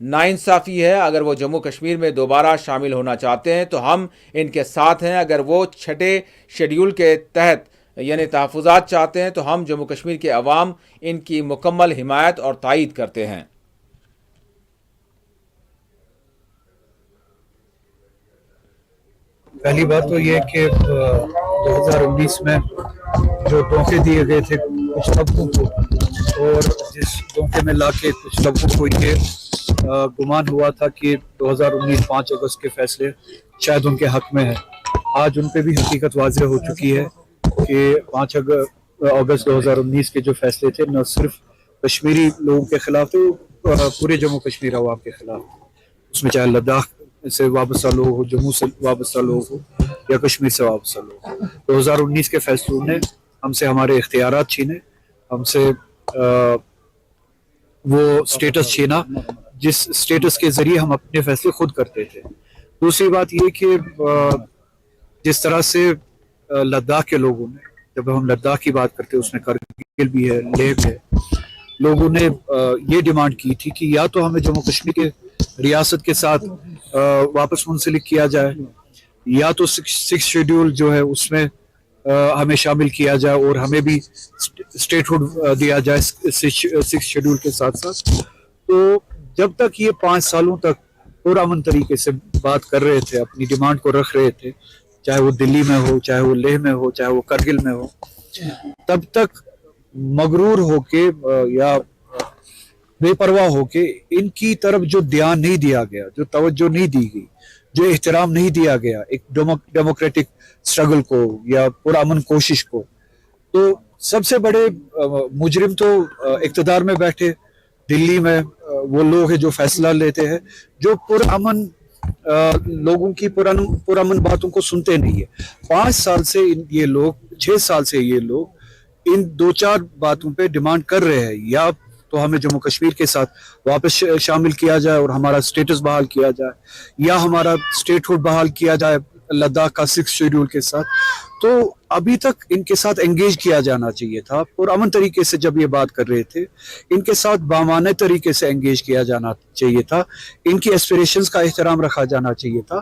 ناانصافی ہے. اگر وہ جموں کشمیر میں دوبارہ شامل ہونا چاہتے ہیں تو ہم ان کے ساتھ ہیں. اگر وہ چھٹے شیڈول کے تحت یعنی تحفظات چاہتے ہیں تو ہم جموں کشمیر کے عوام ان کی مکمل حمایت اور تائید کرتے ہیں. پہلی بات تو یہ کہ 2019 میں جو دھوکے دیے گئے تھے کچھ طبقوں کو، اور جس دھوکے میں لا کے کچھ طبقوں کو یہ گمان ہوا تھا کہ 2019 5 اگست کے فیصلے شاید ان کے حق میں ہے، آج ان پہ بھی حقیقت واضح ہو چکی ہے کہ 5 اگست 2019 کے جو فیصلے تھے نہ صرف کشمیری لوگوں کے خلاف تھے، پورے جموں کشمیر عوام کے خلاف. اس میں چاہے لداخ سے وابستہ لوگ ہو، جموں سے وابستہ لوگ ہو یا کشمیر سے وابستہ لوگ ہو. 2019 کے فیصلوں نے ہم سے ہمارے اختیارات چھینے، ہم سے وہ سٹیٹس چھینا جس سٹیٹس کے ذریعے ہم اپنے فیصلے خود کرتے تھے. دوسری بات یہ کہ جس طرح سے لداخ کے لوگوں نے، جب ہم لداخ کی بات کرتے ہیں اس میں کرگل بھی ہے، لیہ بھی ہے، لوگوں نے یہ ڈیمانڈ کی تھی کہ یا تو ہمیں جموں کشمیر کے ریاست کے ساتھ واپس منسلک کیا جائے، یا تو 6 شیڈول جو ہے اس میں ہمیں شامل کیا جائے اور ہمیں بھی اسٹیٹ ہوڈ دیا جائے 6 شیڈول کے ساتھ ساتھ. تو جب تک یہ 5 سالوں تک پرامن طریقے سے بات کر رہے تھے، اپنی ڈیمانڈ کو رکھ رہے تھے، چاہے وہ دلی میں ہو، چاہے وہ لیہ میں ہو، چاہے وہ کرگل میں ہو، تب تک مغرور ہو کے یا بے پرواہ ہو کے ان کی طرف جو دھیان نہیں دیا گیا، جو توجہ نہیں دی گئی، جو احترام نہیں دیا گیا ایک ڈیموکریٹک سٹرگل کو یا پرامن کوشش کو، تو سب سے بڑے مجرم تو اقتدار میں بیٹھے دلی میں وہ لوگ ہیں جو فیصلہ لیتے ہیں، جو پرامن لوگوں کی پرامن باتوں کو سنتے نہیں ہے. 5 سال سے یہ لوگ، 6 سال سے یہ لوگ ان 2-4 باتوں پہ ڈیمانڈ کر رہے ہیں، یا تو ہمیں جموں کشمیر کے ساتھ واپس شامل کیا جائے اور ہمارا سٹیٹس بحال کیا جائے، یا ہمارا سٹیٹ ہوڈ بحال کیا جائے لداخ کا 6 شیڈول کے ساتھ. تو ابھی تک ان کے ساتھ انگیج کیا جانا چاہیے تھا، اور امن طریقے سے جب یہ بات کر رہے تھے ان کے ساتھ بامانہ طریقے سے انگیج کیا جانا چاہیے تھا، ان کی ایسپریشنز کا احترام رکھا جانا چاہیے تھا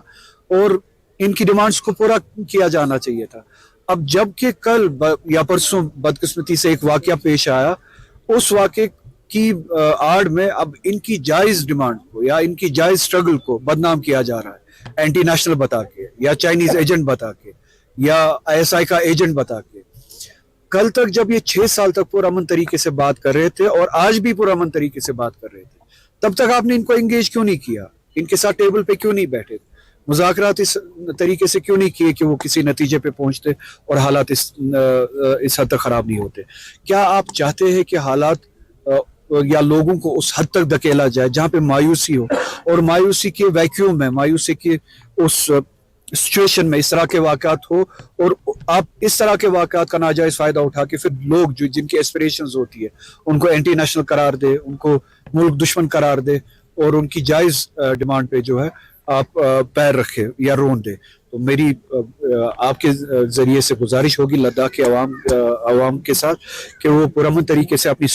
اور ان کی ڈیمانڈز کو پورا کیا جانا چاہیے تھا. اب جب کہ کل یا پرسوں بدقسمتی سے ایک واقعہ پیش آیا، اس واقعے کی آڑ میں اب ان کی جائز ڈیمانڈ کو یا ان کی جائز سٹرگل کو بدنام کیا جا رہا ہے، اینٹی نیشنل بتا کے یا چائنیز ایجنٹ بتا کے یا ISI کا ایجنٹ بتا کے. کل تک جب یہ 6 سال تک پرامن طریقے سے بات کر رہے تھے اور آج بھی پرامن طریقے سے بات کر رہے تھے، تب تک آپ نے ان کو انگیج کیوں نہیں کیا؟ ان کے ساتھ ٹیبل پہ کیوں نہیں بیٹھے؟ مذاکرات اس طریقے سے کیوں نہیں کیے کہ وہ کسی نتیجے پہ پہنچتے اور حالات اس حد تک خراب نہیں ہوتے؟ کیا آپ چاہتے ہیں کہ حالات یا لوگوں کو اس حد تک دھکیلا جائے جہاں پہ مایوسی ہو، اور مایوسی کے ویکیوم میں، مایوسی کے اس سچویشن میں اس طرح کے واقعات ہو، اور آپ اس طرح کے واقعات کا ناجائز فائدہ اٹھا کے پھر لوگ جن کی ایسپریشنز ہوتی ہے ان کو اینٹی نیشنل قرار دے، ان کو ملک دشمن قرار دے، اور ان کی جائز ڈیمانڈ پہ جو ہے آپ پیر رکھے یا رون دے. تو میری آپ کے ذریعے سے گزارش ہوگی لداخ کے عوام کے ساتھ کہ وہ پرامن طریقے سے اپنی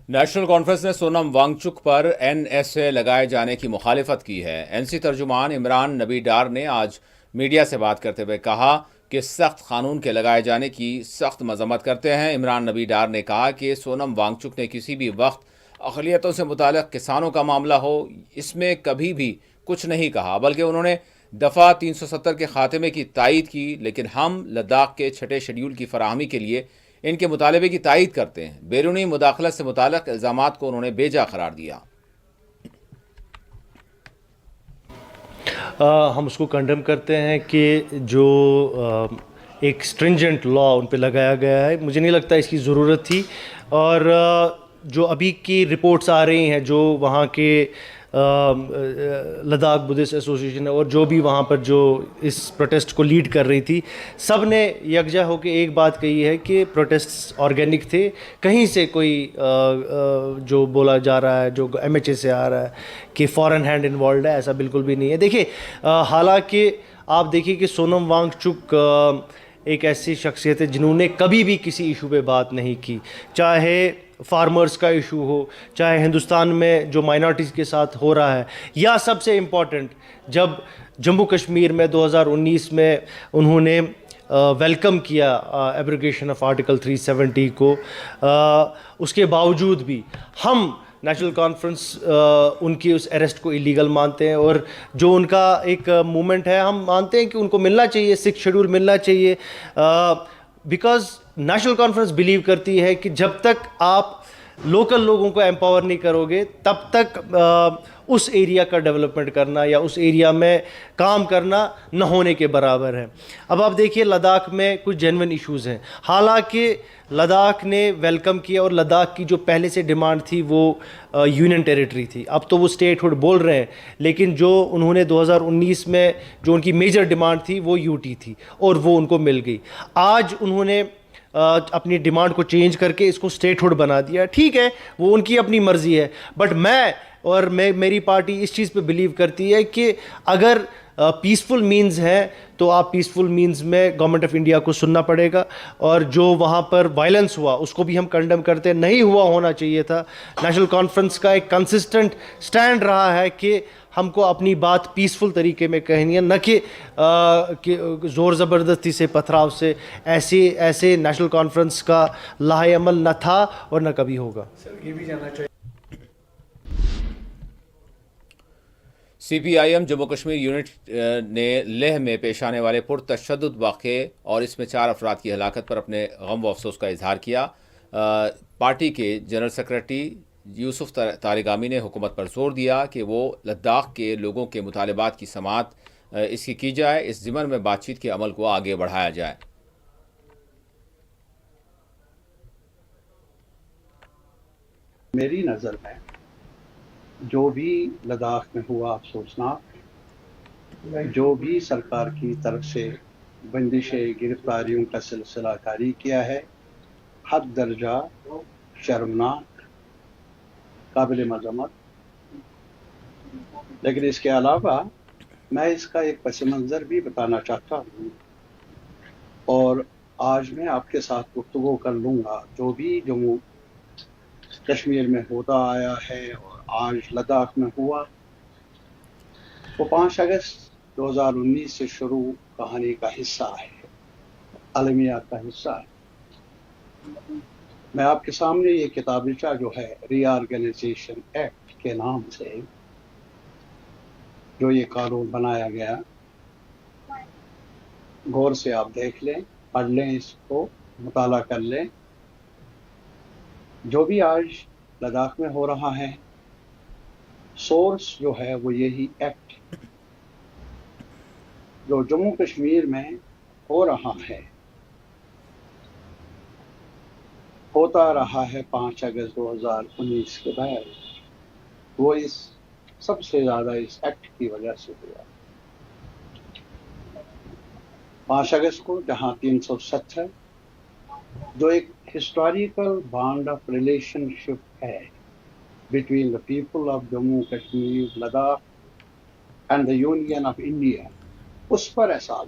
نیشنل کانفرنس نے سونم وانگچک پر NSA لگائے جانے کی مخالفت کی ہے. NC ترجمان عمران نبی ڈار نے آج میڈیا سے بات کرتے ہوئے کہا کہ سخت قانون کے لگائے جانے کی سخت مذمت کرتے ہیں. عمران نبی ڈار نے کہا کہ سونم وانگچک نے کسی بھی وقت اقلیتوں سے متعلق کسانوں کا معاملہ ہو، اس میں کبھی بھی کچھ نہیں کہا، بلکہ انہوں نے دفعہ 370 کے خاتمے کی تائید کی. لیکن ہم لداخ کے چھٹے شیڈول کی فراہمی کے لیے ان کے مطالبے کی تائید کرتے ہیں. بیرونی مداخلت سے متعلق الزامات کو انہوں نے بیجا قرار دیا. ہم اس کو کنڈم کرتے ہیں کہ جو ایک سٹرنجنٹ لا ان پہ لگایا گیا ہے، مجھے نہیں لگتا اس کی ضرورت تھی. اور جو ابھی کی رپورٹس آ رہی ہیں، جو وہاں کے لداخ بدھسٹ ایسوسیشن اور جو بھی وہاں پر جو اس پروٹیسٹ کو لیڈ کر رہی تھی، سب نے یکجا ہو کے ایک بات کہی ہے کہ پروٹیسٹ آرگینک تھے، کہیں سے کوئی جو بولا جا رہا ہے، جو MHA سے آ رہا ہے کہ فارن ہینڈ انوالوڈ ہے، ایسا بالکل بھی نہیں ہے. دیکھیے حالانکہ آپ دیکھیے کہ سونم وانگچک ایک ایسی شخصیت ہے جنہوں نے کبھی بھی کسی ایشو پہ بات نہیں کی، چاہے فارمرز کا ایشو ہو، چاہے ہندوستان میں جو مائنارٹیز کے ساتھ ہو رہا ہے، یا سب سے امپورٹنٹ جب جموں کشمیر میں 2019 میں انہوں نے ویلکم کیا ایبروگیشن آف آرٹیکل 370 کو، اس کے باوجود بھی ہم نیشنل کانفرنس ان کی اس اریسٹ کو ایلیگل مانتے ہیں، اور جو ان کا ایک مومنٹ ہے ہم مانتے ہیں کہ ان کو ملنا چاہیے، 6 شیڈول ملنا چاہیے، بیکاز نیشنل کانفرنس بلیو کرتی ہے کہ جب تک آپ لوکل لوگوں کو ایمپاور نہیں کرو گے تب تک اس ایریا کا ڈیولپمنٹ کرنا یا اس ایریا میں کام کرنا نہ ہونے کے برابر ہے۔ اب آپ دیکھیے لداخ میں کچھ جینون ایشوز ہیں، حالانکہ لداخ نے ویلکم کیا، اور لداخ کی جو پہلے سے ڈیمانڈ تھی وہ یونین ٹیریٹری تھی، اب تو وہ اسٹیٹ ہوڈ بول رہے ہیں، لیکن جو انہوں نے 2019 میں جو ان کی میجر ڈیمانڈ تھی وہ یوٹی تھی، اور وہ ان کو مل گئی۔ آج انہوں نے اپنی ڈیمانڈ کو چینج کر کے اس کو اسٹیٹ ہوڈ بنا دیا، ٹھیک ہے، وہ ان کی اپنی مرضی ہے، بٹ میری پارٹی اس چیز پہ بلیو کرتی ہے کہ اگر پیسفل مینز ہے تو آپ پیسفل مینز میں گورنمنٹ آف انڈیا کو سننا پڑے گا، اور جو وہاں پر وائلنس ہوا اس کو بھی ہم کنڈم کرتے ہیں، نہیں ہونا چاہیے تھا۔ نیشنل کانفرنس کا ایک کنسسٹنٹ سٹینڈ رہا ہے کہ ہم کو اپنی بات پیسفل طریقے میں کہنی ہے، نہ کہ زور زبردستی سے، پتھراؤ سے۔ ایسے نیشنل کانفرنس کا لاہ عمل نہ تھا اور نہ کبھی ہوگا۔ C P I M Jammu Kashmir unit نے لیہ میں پیش آنے والے پرتشدد واقعے اور اس میں 4 افراد کی ہلاکت پر اپنے غم و افسوس کا اظہار کیا۔ پارٹی کے جنرل سیکرٹری یوسف طارقامی نے حکومت پر زور دیا کہ وہ لداخ کے لوگوں کے مطالبات کی سماعت اس کی جائے، اس ضمن میں بات چیت کے عمل کو آگے بڑھایا جائے۔ میری نظر میں جو بھی لداخ میں ہوا افسوسناک، جو بھی سرکار کی طرف سے بندشیں، گرفتاریوں کا سلسلہ جاری کیا ہے، حد درجہ شرمناک، قابل مذمت۔ لیکن اس کے علاوہ میں اس کا ایک پس منظر بھی بتانا چاہتا ہوں، اور آج میں آپ کے ساتھ گفتگو کر لوں گا۔ جو بھی جموں کشمیر میں ہوتا آیا ہے اور آج لداخ میں ہوا، وہ 5 اگست 2019 سے شروع کہانی کا حصہ ہے، عالمیات کا حصہ ہے۔ میں آپ کے سامنے یہ کتابچہ جو ہے ری آرگنائزیشن ایکٹ کے نام سے جو یہ قانون بنایا گیا، غور سے آپ دیکھ لیں، پڑھ لیں، اس کو مطالعہ کر لیں۔ جو بھی آج لداخ میں ہو رہا ہے، سورس جو ہے وہ یہی ایکٹ جو جموں کشمیر میں ہو رہا ہے، ہوتا رہا ہے 5 اگست 2019 کے بعد، وہ اس سب سے زیادہ اس ایکٹ کی وجہ سے ہوا۔ 5 اگست کو جہاں 370 جو ایک historical bond of relationship ہے between the people of Jammu Kashmir, Ladakh and the union of India, اس پر احساس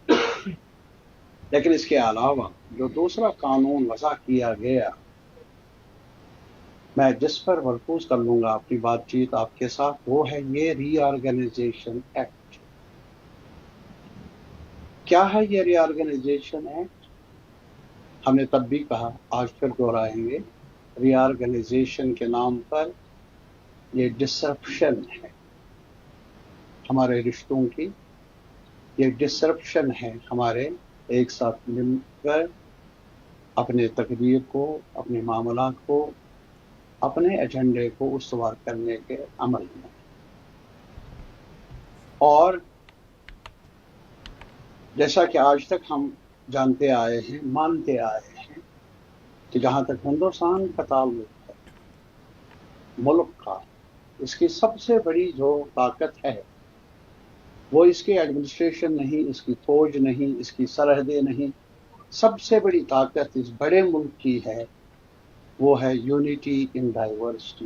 ہے۔ لیکن اس کے علاوہ جو دوسرا قانون وضع کیا گیا، میں جس پر مرکوز کر لوں گا اپنی بات چیت آپ کے ساتھ، وہ ہے یہ ری آرگنائزیشن ایکٹ۔ کیا ہے یہ ری آرگنائزیشن ایکٹ؟ ہم نے تب بھی کہا، آج پھر دہرائیں گے، ری آرگنائزیشن کے نام پر یہ ڈسرپشن ہے ہمارے رشتوں کی، یہ ڈسرپشن ہے ہمارے ایک ساتھ مل کر اپنے تقدیر کو، اپنے معاملات کو، اپنے ایجنڈے کو استوار کرنے کے عمل میں۔ اور جیسا کہ آج تک ہم جانتے آئے ہیں، مانتے آئے ہیں کہ جہاں تک ہندوستان کا تعلق ہے، ملک کا، اس کی سب سے بڑی جو طاقت ہے وہ اس کی ایڈمنسٹریشن نہیں، اس کی فوج نہیں، اس کی سرحدیں نہیں، سب سے بڑی طاقت اس بڑے ملک کی ہے، وہ ہے یونٹی ان ڈائیورسٹی۔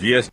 GST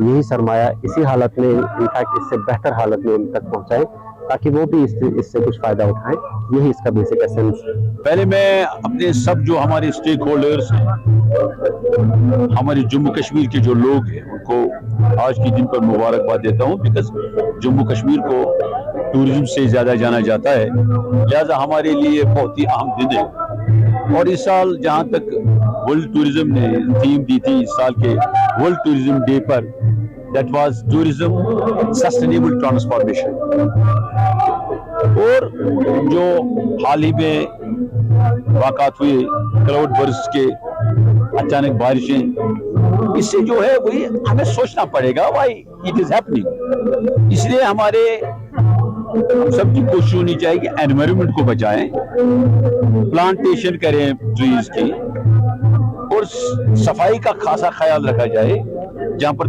یہی سرمایہ اسی حالت میں انفیکٹ اس سے بہتر حالت میں ان تک پہنچائیں تاکہ وہ بھی اس سے کچھ فائدہ اٹھائیں. یہی اس کا بیسک ایسنس ہے. پہلے میں اپنے سب جو ہمارے اسٹیک ہولڈرز ہیں، ہمارے جموں کشمیر کے جو لوگ ہیں، ان کو آج کے دن پر مبارکباد دیتا ہوں، بیکاز جموں کشمیر کو ٹورزم سے زیادہ جانا جاتا ہے، لہذا ہمارے لیے بہت ہی اہم دن ہے. اور اس سال جہاں تک ورلڈ ٹورزم نے تھیم دی تھی اس سال کے world tourism day per, that was tourism sustainable transformation. اور جو حال ہی میں واقعات ہوئے کلاؤڈ برسٹ کے، اچانک بارشیں، اس سے جو ہے وہی ہمیں سوچنا پڑے گا وائی اٹ از ہیپننگ. اس لیے ہمارے سب کی کوشش ہونی چاہیے کہ انوائرمنٹ کو بچائیں، پلانٹیشن کریں ٹریز کی، اور صفائی کا خاصا خیال رکھا جائے جہاں پر.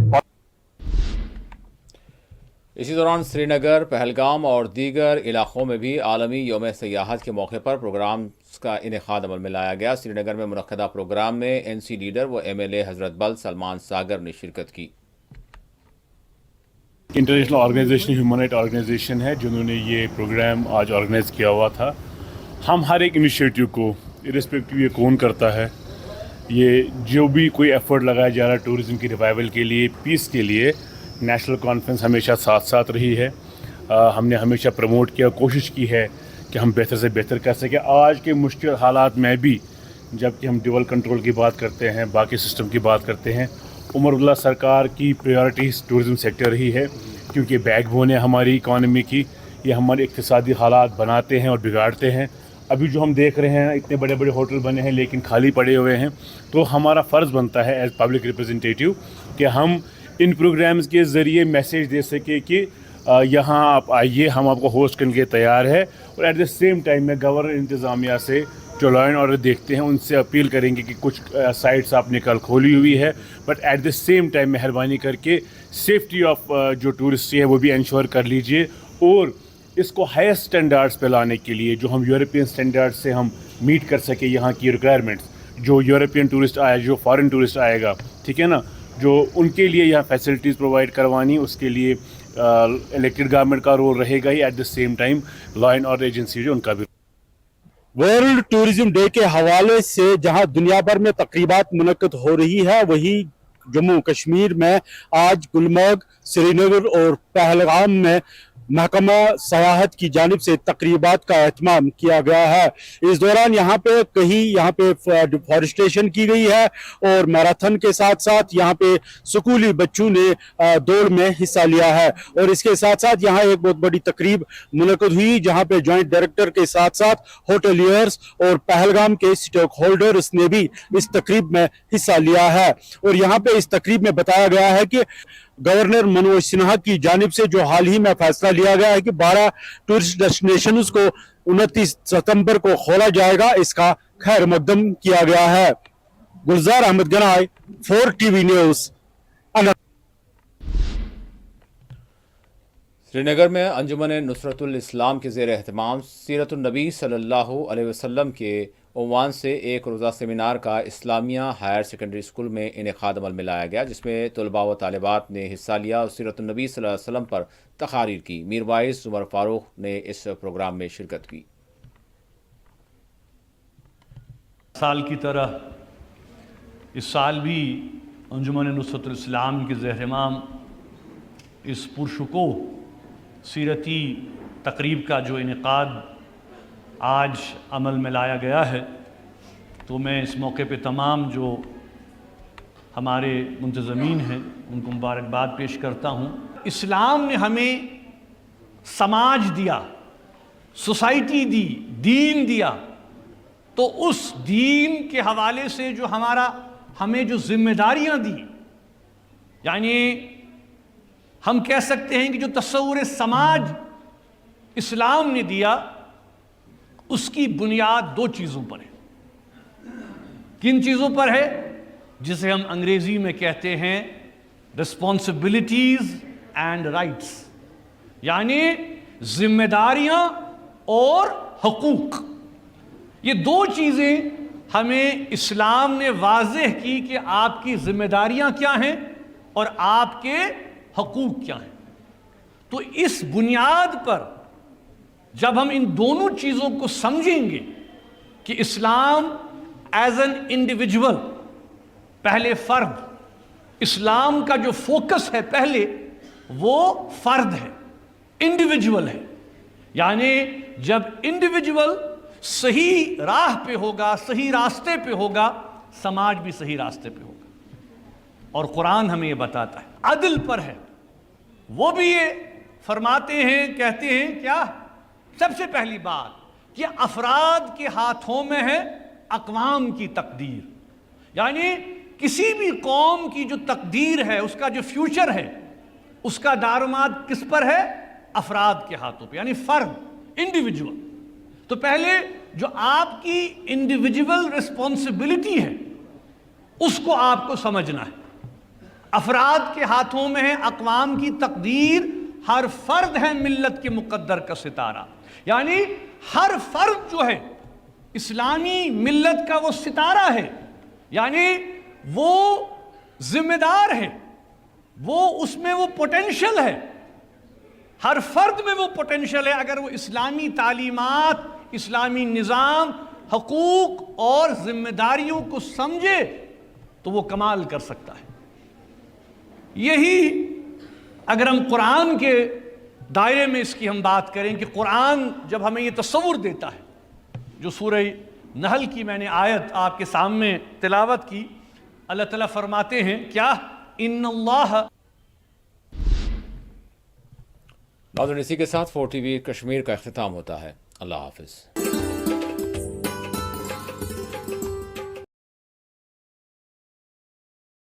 اسی دوران سری نگر، پہلگام اور دیگر علاقوں میں بھی عالمی یوم سیاحت کے موقع پر پروگرامز کا انعقاد عمل میں لایا گیا. سری نگر میں منعقدہ پروگرام میں NC لیڈر و MLA حضرت بل سلمان ساگر نے شرکت کی. International organization human right organization ہے جنہوں نے یہ پروگرام آج آرگنائز کیا ہوا تھا. ہم ہر ایک انیشیٹو کو ارسپیکٹو یہ کون کرتا ہے، یہ جو بھی کوئی ایفرٹ لگایا جا رہا ہے ٹورزم کی ریوائول کے لیے، پیس کے لیے، نیشنل کانفرنس ہمیشہ ساتھ ساتھ رہی ہے. ہم نے ہمیشہ پروموٹ کیا، کوشش کی ہے کہ ہم بہتر سے بہتر کر سکیں. آج کے مشکل حالات میں بھی جب کہ ہم ڈیول کنٹرول کی بات کرتے ہیں، باقی سسٹم کی بات کرتے ہیں، عمر اللہ سرکار کی پریورٹیز ٹورزم سیکٹر رہی ہے، کیونکہ بیک بون ہے ہماری اکانومی کی. یہ ہمارے اقتصادی حالات بناتے ہیں اور بگاڑتے ہیں. ابھی جو ہم دیکھ رہے ہیں اتنے بڑے بڑے ہوٹل بنے ہیں لیکن خالی پڑے ہوئے ہیں. تو ہمارا فرض بنتا ہے ایز پبلک ریپرزنٹیٹیو کہ ہم ان پروگرامز کے ذریعے میسیج دے سکے کہ یہاں آپ آئیے، ہم آپ کو ہوسٹ کرنے کے تیار ہے. اور ایٹ دا سیم ٹائم میں گورنر انتظامیہ سے جو لا اینڈ آرڈر دیکھتے ہیں ان سے اپیل کریں گے کہ کچھ سائٹس آپ نے کل کھولی ہوئی ہے، but at the same time مہربانی کر کے سیفٹی آف جو ٹورسٹ ہے وہ بھی انشور کر لیجئے. اور اس کو ہائیسٹ اسٹینڈرڈس پہ لانے کے لیے جو ہم یورپین اسٹینڈرڈ سے ہم میٹ کر سکے یہاں کی ریکوائرمنٹس، جو یورپین ٹورسٹ آئے، جو فارن ٹورسٹ آئے گا، ٹھیک ہے نا، جو ان کے لیے یہاں فیسلٹیز پرووائڈ کروانی، اس کے لیے الیکٹڈ گورنمنٹ کا رول رہے گا ہی. At the same time law and order agency جو ان کا بھی. ورلڈ ٹورزم ڈے کے حوالے سے جہاں دنیا بھر میں تقریبات منعقد ہو رہی ہے، وہی جموں کشمیر میں آج گلمرگ، سری نگر اور پہلگام میں محکمہ سیاحت کی جانب سے تقریبات کا اہتمام کیا گیا ہے. اس دوران یہاں پہ فارسٹریشن کی گئی ہے اور میراتھن کے ساتھ ساتھ یہاں پہ سکولی بچوں نے دوڑ میں حصہ لیا ہے. اور اس کے ساتھ ساتھ یہاں ایک بہت بڑی تقریب منعقد ہوئی جہاں پہ جوائنٹ ڈائریکٹر کے ساتھ ساتھ ہوٹلیئرز اور پہلگام کے اسٹیک ہولڈرز نے بھی اس تقریب میں حصہ لیا ہے. اور یہاں پہ اس تقریب میں بتایا گیا ہے کہ گورنر منوج سنہا کی جانب سے جو حال ہی میں فیصلہ لیا گیا ہے کہ 12 ٹورسٹ ڈیسٹینیشنز کو 29 ستمبر کو کھولا جائے گا، اس کا خیر مقدم کیا گیا ہے. گلزار احمد گنائی، 4 TV نیوز. سری نگر میں انجمن نصرت الاسلام کے زیر اہتمام سیرت النبی صلی اللہ علیہ وسلم کے عنوان سے ایک روزہ سیمینار کا اسلامیہ ہائر سیکنڈری اسکول میں انعقاد عمل میں لایا گیا، جس میں طلباء و طالبات نے حصہ لیا اور سیرت النبی صلی اللہ علیہ وسلم پر تقاریر کی. میر وائس عمر فاروق نے اس پروگرام میں شرکت کی. سال کی طرح اس سال بھی انجمن نصرت الاسلام کے زیر اہتمام اس پرشکوہ سیرتی تقریب کا جو انعقاد آج عمل میں لایا گیا ہے، تو میں اس موقع پہ تمام جو ہمارے منتظمین ہیں ان کو مبارکباد پیش کرتا ہوں. اسلام نے ہمیں سماج دیا، سوسائٹی دی، دین دیا، تو اس دین کے حوالے سے جو ہمیں جو ذمہ داریاں دی، یعنی ہم کہہ سکتے ہیں کہ جو تصور سماج اسلام نے دیا اس کی بنیاد 2 چیزوں پر ہے. کن چیزوں پر ہے؟ جسے ہم انگریزی میں کہتے ہیں responsibilities and rights، یعنی ذمہ داریاں اور حقوق. یہ 2 چیزیں ہمیں اسلام نے واضح کی کہ آپ کی ذمہ داریاں کیا ہیں اور آپ کے حقوق کیا ہیں. تو اس بنیاد پر جب ہم ان دونوں چیزوں کو سمجھیں گے کہ اسلام ایز این انڈیویجول، پہلے فرد، اسلام کا جو فوکس ہے پہلے وہ فرد ہے، انڈیویجول ہے. یعنی جب انڈیویجول صحیح راہ پہ ہوگا، صحیح راستے پہ ہوگا، سماج بھی صحیح راستے پہ ہوگا. اور قرآن ہمیں یہ بتاتا ہے، عدل پر ہے. وہ بھی یہ فرماتے ہیں، کہتے ہیں کیا؟ سب سے پہلی بات کہ افراد کے ہاتھوں میں ہے اقوام کی تقدیر. یعنی کسی بھی قوم کی جو تقدیر ہے، اس کا جو فیوچر ہے، اس کا داروماد کس پر ہے؟ افراد کے ہاتھوں پہ، یعنی فرد، انڈیویجول. تو پہلے جو آپ کی انڈیویجول رسپانسبلٹی ہے اس کو آپ کو سمجھنا ہے. افراد کے ہاتھوں میں ہے اقوام کی تقدیر. ہر فرد ہے ملت کے مقدر کا ستارہ. یعنی ہر فرد جو ہے اسلامی ملت کا وہ ستارہ ہے، یعنی وہ ذمہ دار ہے، وہ اس میں وہ پوٹینشل ہے. ہر فرد میں وہ پوٹینشل ہے. اگر وہ اسلامی تعلیمات، اسلامی نظام، حقوق اور ذمہ داریوں کو سمجھے تو وہ کمال کر سکتا ہے. یہی اگر ہم قرآن کے دائرے میں اس کی ہم بات کریں کہ قرآن جب ہمیں یہ تصور دیتا ہے، جو سورہ نحل کی میں نے آیت آپ کے سامنے تلاوت کی، اللہ تعالیٰ فرماتے ہیں کیا؟ ان اللہ. ناظرین، اسی کے ساتھ 4 TV کشمیر کا اختتام ہوتا ہے. اللہ حافظ.